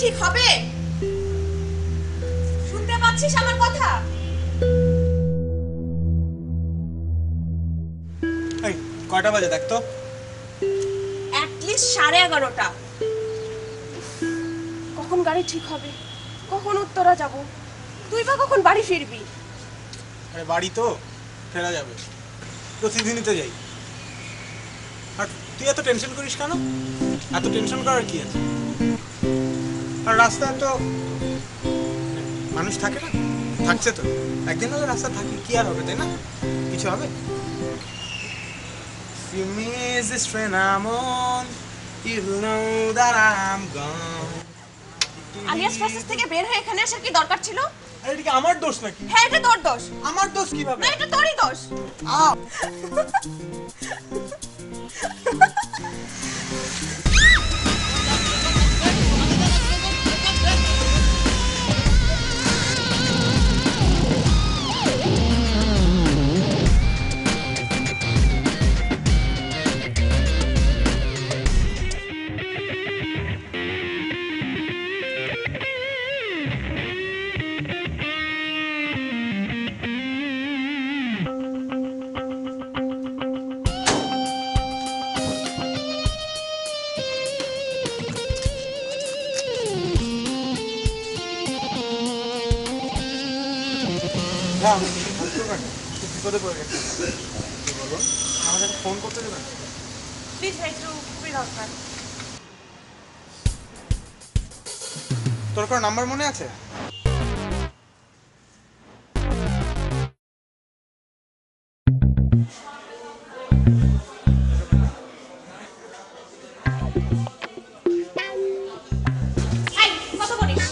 ঠিক হবে? শুনতে পাচ্ছিস আমার কথা? এই কয়টা বাজে দেখ তো? অ্যাটলিস্ট 11:30। কখন গাড়ি ঠিক হবে? কখন উত্তরা যাব? তুই বা কখন বাড়ি ফিরবি? আরে বাড়ি তো ফেরা যাবে, প্রতিদিনই তো যাই। আর তুই এত টেনশন করিস কেন? এত টেনশন করার কি আছে? আর রাস্তায় তো মানুষ থাকে না? থাকছে তো, একদিন হলে রাস্তা থাকলে কি আর হবে, তাই না? কিছু হবে? You miss this train I'm on, you know that I'm gone. Alias process থেকে বের হয়ে এখানে আসার কি দরকার ছিল? আরে এটা কি আমার দোষ নাকি? হ্যাঁ, এটা তোর দোষ। আমার দোষ কিভাবে? না, এটা তোরই দোষ। হ্যাঁ, আমি বিপদে পড়ে গেছি। বলুন, আমাদের ফোন করতে দেবেন? প্লিজ ভাই, একটু খুবই দরকার। তোর কোনো নাম্বার মনে আছে? এই, কত করিস?